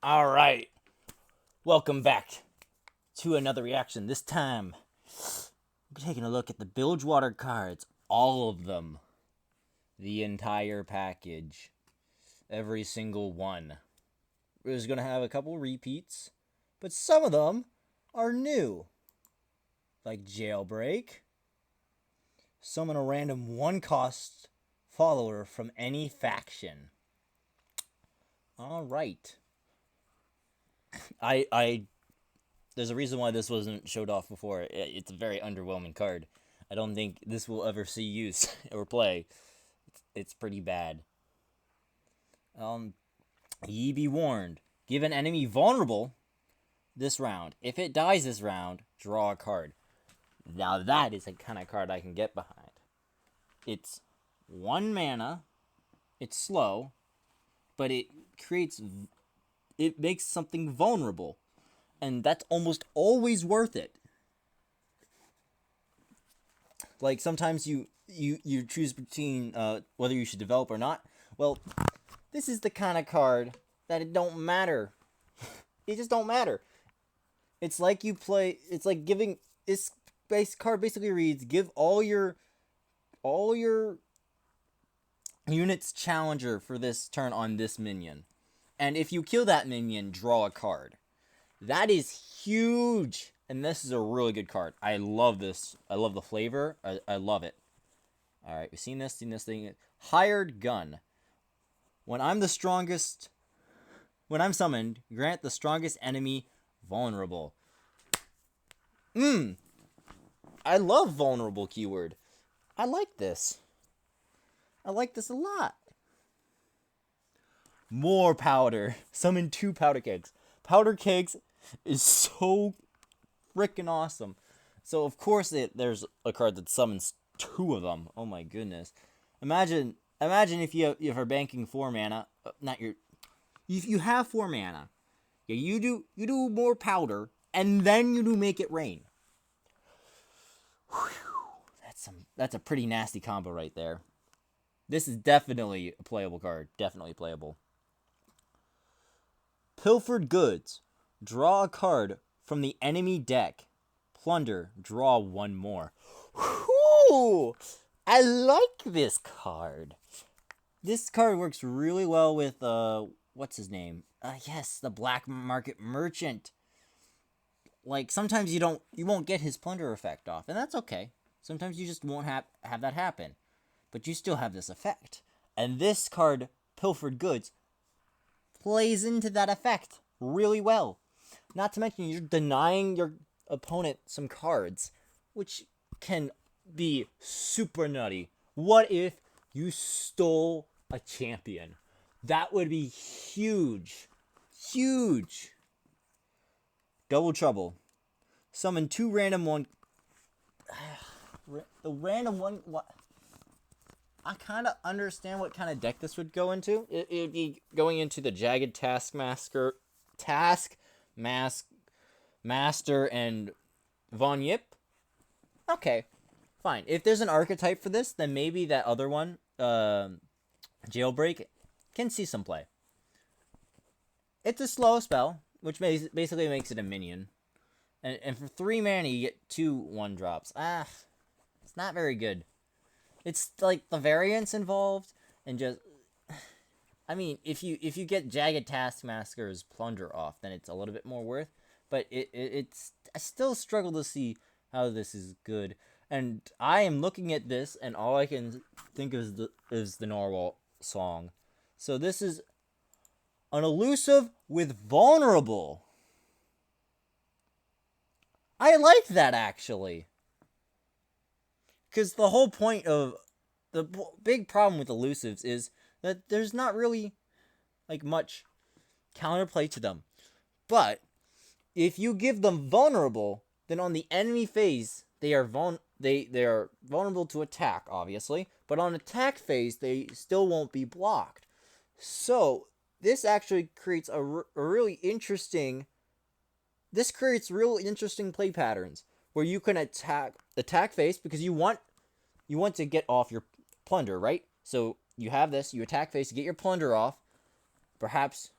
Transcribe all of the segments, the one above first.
All right, welcome back to another reaction. This time, we're taking a look at the Bildgewater cards, all of them, the entire package, every single one. We're gonna have a couple repeats, but some of them are new, like Jailbreak. Summon a random one-cost follower from any faction. All right. I there's a reason why this wasn't showed off before. It's a very underwhelming card. I don't think this will ever see use or play. It's pretty bad. Ye be warned. Give an enemy vulnerable this round. If it dies this round, draw a card. Now that is the kind of card I can get behind. It's 1 mana. It's slow, but it makes something vulnerable, and that's almost always worth it. Like sometimes you choose between whether you should develop or not. Well, this is the kind of card that it don't matter. It just don't matter. It's like giving this base card basically reads: give all your units challenger for this turn on this minion. And if you kill that minion, draw a card. That is huge. And this is a really good card. I love this. I love the flavor. I love it. Alright, we've seen this thing. Hired Gun. When I'm summoned, grant the strongest enemy vulnerable. I love vulnerable keyword. I like this. I like this a lot. More powder. Summon 2 powder kegs. Powder kegs is so freaking awesome. So of course there's a card that summons 2 of them. Oh my goodness. Imagine if you are banking 4 mana. If you have 4 mana. Yeah, you do more powder, and then you do make it rain. Whew, that's a pretty nasty combo right there. This is definitely a playable card. Definitely playable. Pilfered Goods. Draw a card from the enemy deck. Plunder. Draw 1 more. Whew! I like this card. This card works really well with, what's his name? Yes, the Black Market Merchant. Like, sometimes you won't get his plunder effect off, and that's okay. Sometimes you just won't have that happen. But you still have this effect. And this card, Pilfered Goods, plays into that effect really well. Not to mention, you're denying your opponent some cards, which can be super nutty. What if you stole a champion? That would be huge. Huge. Double Trouble. Summon 2 random one. The random one. What? I kind of understand what kind of deck this would go into. It'd be going into the Jagged Taskmaster, Master, and Von Yip. Okay, fine. If there's an archetype for this, then maybe that other one, Jailbreak, can see some play. It's a slow spell, which basically makes it a minion. And for 3 mana, you get 2 1-drops. It's not very good. It's like the variance involved, and just, I mean, if you get Jagged Taskmaster's Plunder off, then it's a little bit more worth. But it's I still struggle to see how this is good. And I am looking at this, and all I can think of is the Narwhal song. So this is an elusive with vulnerable. I like that, actually. Because the whole point of the big problem with elusives is that there's not really like much counterplay to them. But if you give them vulnerable, then on the enemy phase they are vulnerable to attack, obviously. But on attack phase they still won't be blocked. So this actually creates a really interesting. This creates real interesting play patterns where you can attack phase because you want to get off your plunder, right? So you have this, you attack phase to get your plunder off. Perhaps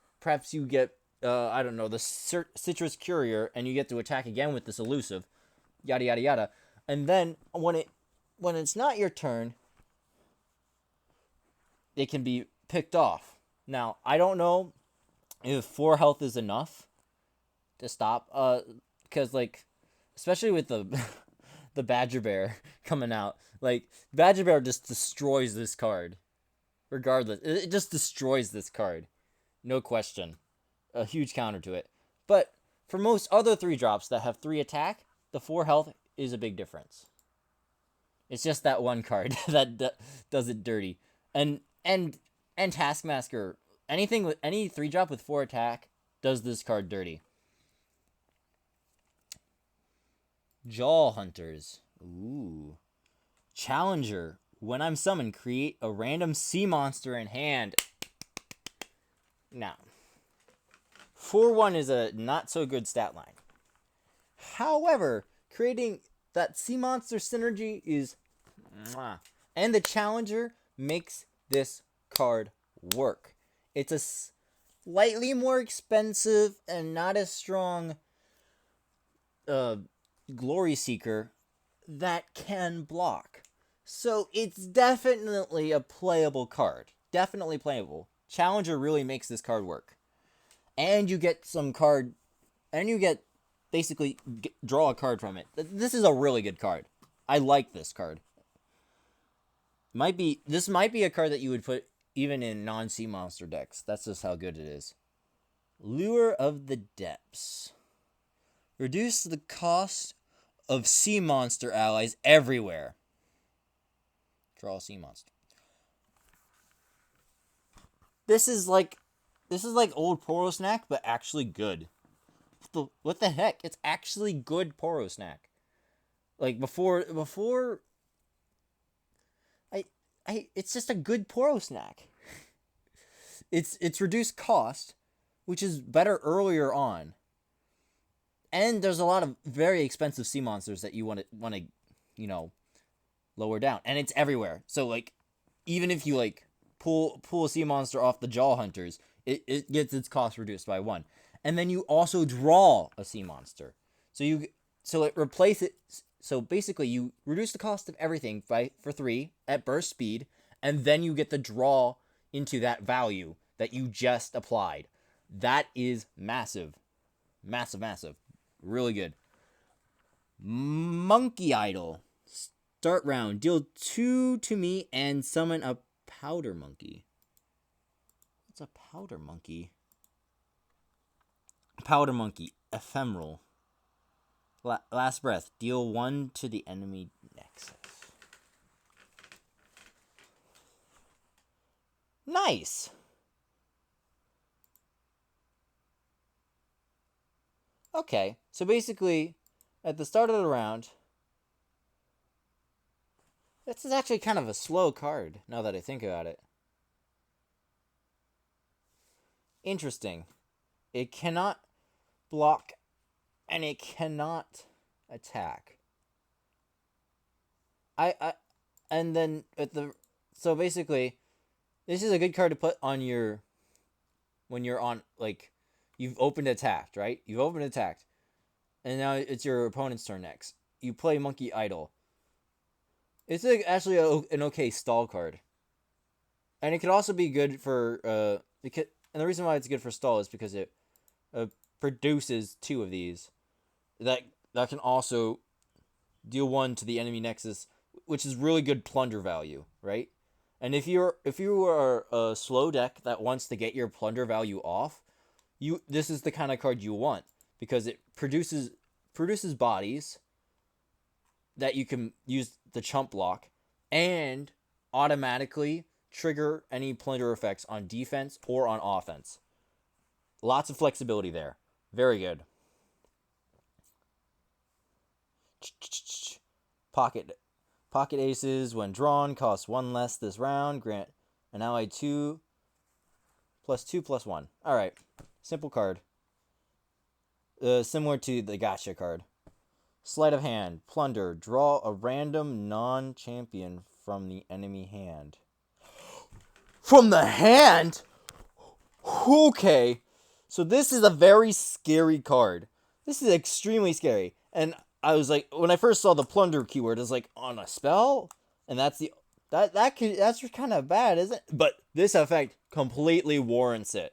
you get I don't know, the citrus courier, and you get to attack again with this elusive, yada yada yada. And then when it's not your turn, it can be picked off. Now, I don't know if 4 health is enough to stop, because, like, especially with the the Badger Bear coming out, like, Badger Bear just destroys this card. Regardless, it just destroys this card. No question. A huge counter to it. But for most other 3-drops that have 3 attack, the 4 health is a big difference. It's just that one card that does it dirty. And Taskmaster, anything with any 3-drop with 4 attack does this card dirty. Jaw Hunters. Ooh. Challenger. When I'm summoned, create a random sea monster in hand. Now, 4-1 is a not so good stat line. However, creating that sea monster synergy is mwah. And the Challenger makes this card work. It's a slightly more expensive and not as strong Glory Seeker that can block. So it's definitely a playable card. Definitely playable. Challenger really makes this card work. And you get some card, and you get basically draw a card from it. This is a really good card. I like this card. This might be a card that you would put even in non-sea monster decks. That's just how good it is. Lure of the Depths. Reduce the cost of sea monster allies everywhere. Draw a sea monster. This is like old Poro Snack, but actually good. What the heck? It's actually good Poro Snack. Like before it's just a good Poro Snack. It's reduced cost, which is better earlier on. And there's a lot of very expensive sea monsters that you want to lower down, and it's everywhere. So like, even if you like pull a sea monster off the Jaw Hunters, it gets its cost reduced by 1, and then you also draw a sea monster. So it replaces. So basically, you reduce the cost of everything for 3 at burst speed, and then you get the draw into that value that you just applied. That is massive, massive, massive, really good. Monkey Idol. Start round. Deal 2 to me and summon a powder monkey. What's a powder monkey? Powder monkey. Ephemeral. Last breath. Deal 1 to the enemy nexus. Nice. Okay. So basically, at the start of the round, this is actually kind of a slow card, now that I think about it. Interesting. It cannot block, and it cannot attack. So basically, this is a good card to put on when you're on, like, you've opened attacked, right? You've opened attacked, and now it's your opponent's turn next. You play Monkey Idol. It's actually an okay stall card. And it could also be good for, and the reason why it's good for stall is because it produces 2 of these that can also deal 1 to the enemy nexus, which is really good plunder value, right? And if you are a slow deck that wants to get your plunder value off, this is the kind of card you want, because it produces bodies that you can use the chump block and automatically trigger any plunder effects on defense or on offense. Lots of flexibility there. Very good. Pocket aces, when drawn, cost 1 less this round. Grant an ally 2 plus 2 plus 1. Alright. Simple card. Similar to the gotcha card. Sleight of hand. Plunder. Draw a random non-champion from the enemy hand. From the hand? Okay. So this is a very scary card. This is extremely scary. And I was like, when I first saw the plunder keyword, I was like, on a spell? And that's kind of bad, isn't it? But this effect completely warrants it.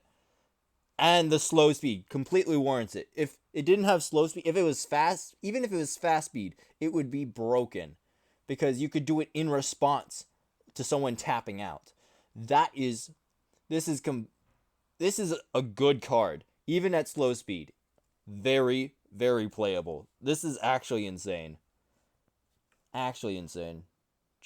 And the slow speed completely warrants it. If it didn't have slow speed, if it was fast, even if it was fast speed, it would be broken. Because you could do it in response to someone tapping out. This is a good card, even at slow speed. Very, very playable. This is actually insane. Actually insane.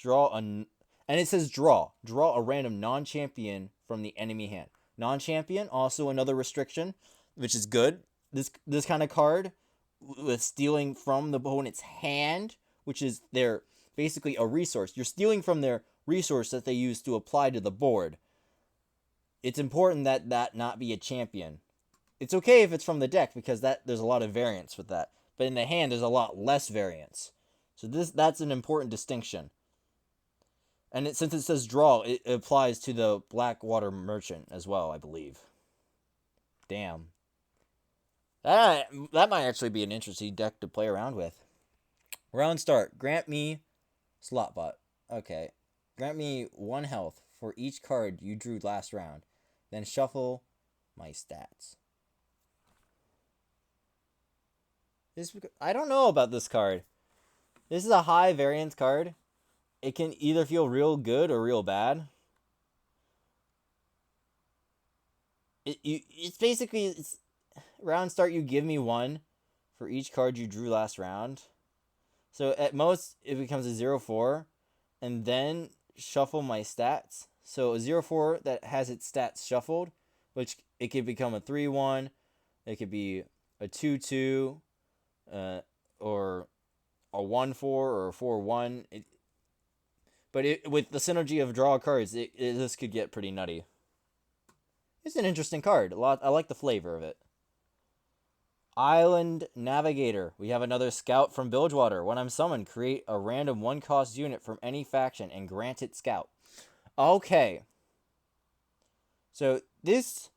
And it says draw. Draw a random non-champion from the enemy hand. Non-champion, also another restriction, which is good. This kind of card with stealing from the opponent's hand, which is their basically a resource. You're stealing from their resource that they use to apply to the board. It's important that not be a champion. It's okay if it's from the deck because there's a lot of variance with that. But in the hand, there's a lot less variance. So that's an important distinction. And since it says draw, it applies to the Bildgewater merchant as well, I believe. Damn. That might actually be an interesting deck to play around with. Round start. Grant me Slotbot. Okay. Grant me 1 health for each card you drew last round. Then shuffle my stats. I don't know about this card. This is a high variance card. It can either feel real good or real bad. It's basically round start. You give me 1 for each card you drew last round. So at most it becomes a 0-4, and then shuffle my stats. So a 0-4 that has its stats shuffled, which it could become a 3-1. It could be a 2-2. Or a 1-4 or a 4-1. But with the synergy of draw cards, this could get pretty nutty. It's an interesting card. I like the flavor of it. Island Navigator. We have another scout from Bildgwater. When I'm summoned, create a random 1-cost unit from any faction and grant it scout. Okay. So this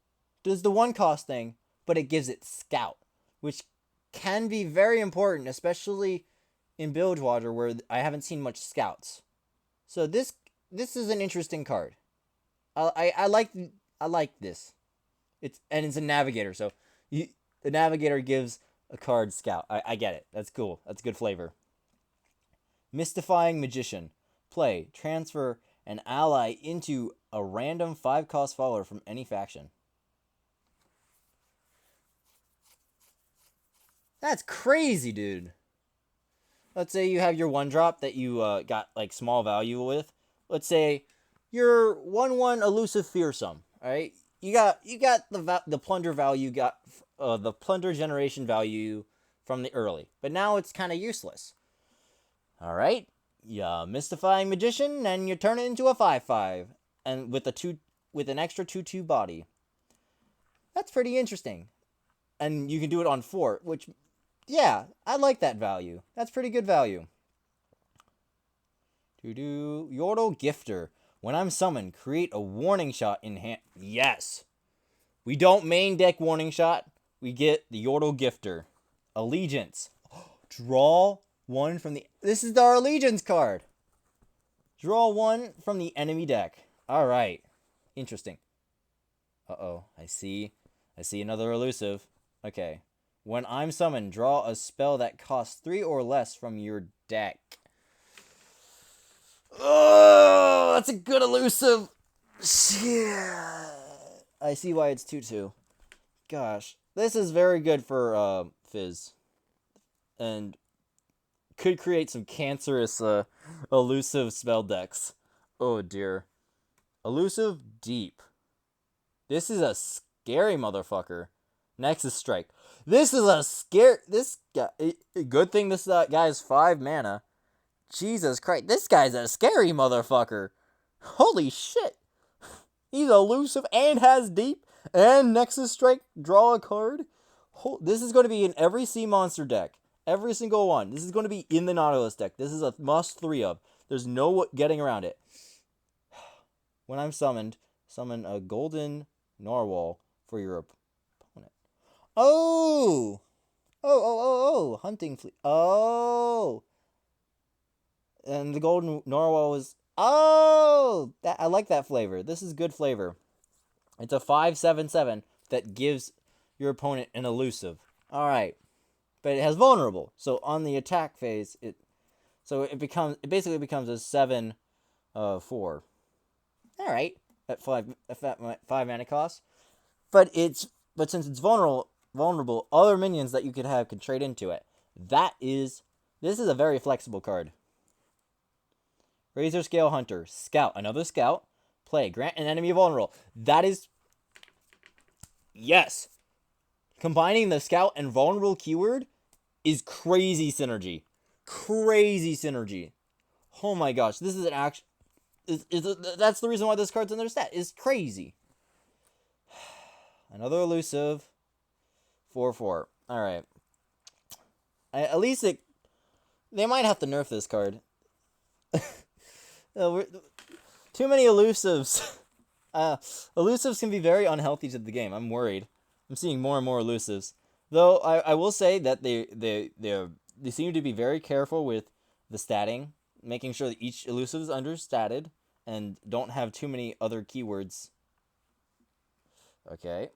does the 1-cost thing, but it gives it scout, which can be very important, especially in Bildgewater where I haven't seen much scouts. So this is an interesting card. I like this. It's a Navigator, so the Navigator gives a card scout. I get it. That's cool. That's good flavor. Mystifying Magician. Play. Transfer an ally into a random 5-cost follower from any faction. That's crazy, dude. Let's say you have your 1-drop that you got like small value with. Let's say your 1/1 elusive fearsome. All right, you got the plunder value, got the plunder generation value from the early, but now it's kind of useless. All right, Mystifying Magician, and you turn it into a 5/5, and with an extra 2/2 body. That's pretty interesting, and you can do it on 4, which. Yeah, I like that value. That's pretty good value. Yordle Gifter. When I'm summoned, create a warning shot in hand. Yes! We don't main deck warning shot. We get the Yordle Gifter. Allegiance. Draw 1 from the... This is our Allegiance card. Draw 1 from the enemy deck. Alright. Interesting. Uh-oh. I see another elusive. Okay. When I'm summoned, draw a spell that costs 3 or less from your deck. Oh, that's a good elusive. Yeah. I see why it's 2/2. Gosh. This is very good for Fizz. And could create some cancerous elusive spell decks. Oh dear. Elusive Deep. This is a scary motherfucker. Nexus Strike. This is a this guy. Good thing this guy is 5 mana. Jesus Christ, this guy's a scary motherfucker. Holy shit. He's elusive and has deep and Nexus Strike. Draw a card. This is going to be in every sea monster deck. Every single one. This is going to be in the Nautilus deck. This is a must 3 of. There's no getting around it. When I'm summoned, summon a golden narwhal for your opponent. Oh! Oh, hunting fleet. Oh! And the golden narwhal was... Oh! I like that flavor. This is good flavor. It's a 5/7/7 that gives your opponent an elusive. Alright. But it has vulnerable. So on the attack phase, it basically becomes a 7/4. Alright. At 5 mana cost. But since it's vulnerable, other minions that you could have could trade into it. This is a very flexible card. Razor Scale Hunter. Scout. Another scout. Play. Grant an enemy vulnerable. That is... Yes. Combining the scout and vulnerable keyword is crazy synergy. Crazy synergy. Oh my gosh. This is an action... That's the reason why this card's in their stat. It's crazy. Another elusive. 4/4. Alright. At least they might have to nerf this card. Too many elusives. Elusives can be very unhealthy to the game. I'm worried. I'm seeing more and more elusives. Though I will say that they seem to be very careful with the statting, making sure that each elusive is understatted and don't have too many other keywords. Okay.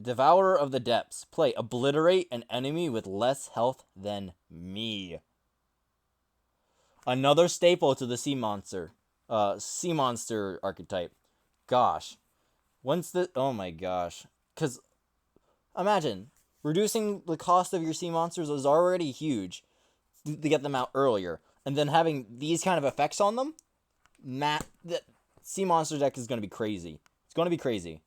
Devourer of the Depths. Play. Obliterate an enemy with less health than me. Another staple to the sea monster archetype. Gosh. Oh my gosh. Because, imagine, reducing the cost of your sea monsters is already huge to get them out earlier. And then having these kind of effects on them, the sea monster deck is going to be crazy. It's going to be crazy.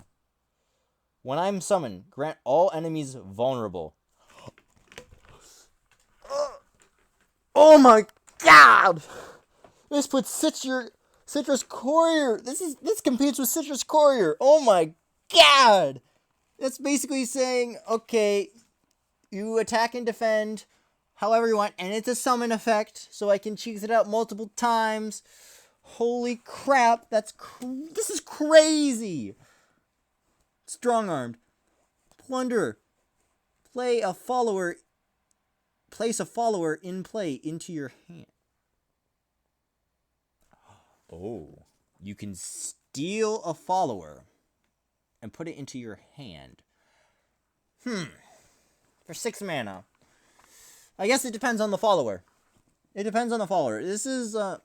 When I'm summoned, grant all enemies vulnerable. Oh my god! This puts Citrus Courier. This competes with Citrus Courier. Oh my god! That's basically saying, okay, you attack and defend however you want, and it's a summon effect, so I can cheese it out multiple times. Holy crap! This is crazy. Strong-armed. Plunder. Place a follower in play into your hand. Oh. You can steal a follower and put it into your hand. For 6 mana. I guess it depends on the follower. This is, and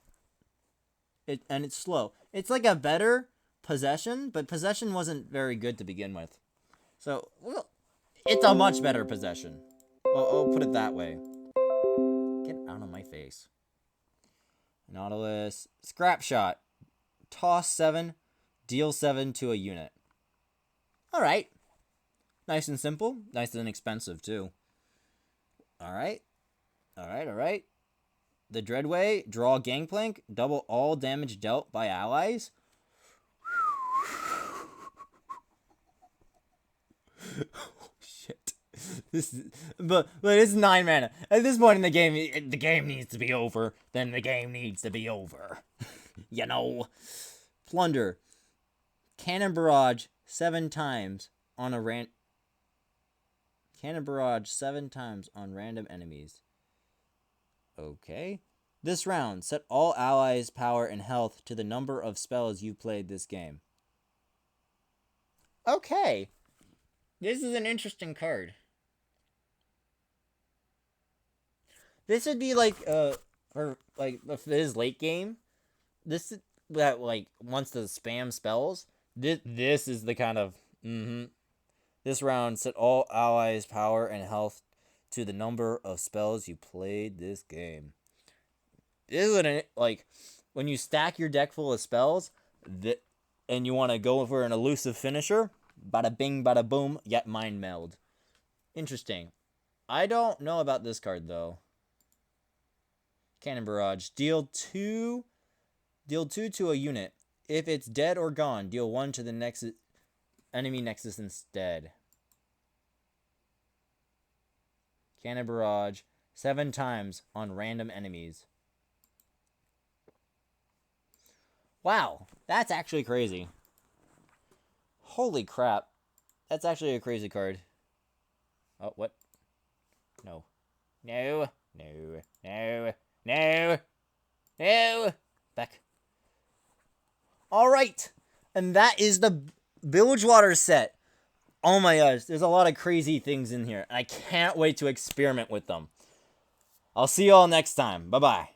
it's slow. It's like a better Possession, but Possession wasn't very good to begin with. So, well, it's a much better Possession. I'll put it that way. Get out of my face. Nautilus. Scrap Shot. Toss 7. Deal 7 to a unit. Alright. Nice and simple. Nice and inexpensive, too. Alright. The Dreadway. Draw Gangplank. Double all damage dealt by allies. Shit. But it's 9 mana. At this point in the game needs to be over. Then the game needs to be over. You know. Plunder. Cannon Barrage 7 times on Cannon Barrage 7 times on random enemies. Okay. This round, set all allies' power and health to the number of spells you played this game. Okay. This is an interesting card. This would be like, for, like, if it is late game, this, that, like, once the spam spells, this is the kind of, This round, set all allies' power and health to the number of spells you played this game. This is like, when you stack your deck full of spells, and you want to go for an elusive finisher, bada bing, bada boom, yet mind meld. Interesting. I don't know about this card, though. Cannon Barrage. Deal 2 to a unit. If it's dead or gone, deal 1 to the next enemy nexus instead. Cannon Barrage. 7 times on random enemies. Wow, that's actually crazy. Holy crap. That's actually a crazy card. Oh, what? No. No. No. No. No. No. Back. Alright. And that is the Bildgewater set. Oh my gosh, there's a lot of crazy things in here. And I can't wait to experiment with them. I'll see you all next time. Bye-bye.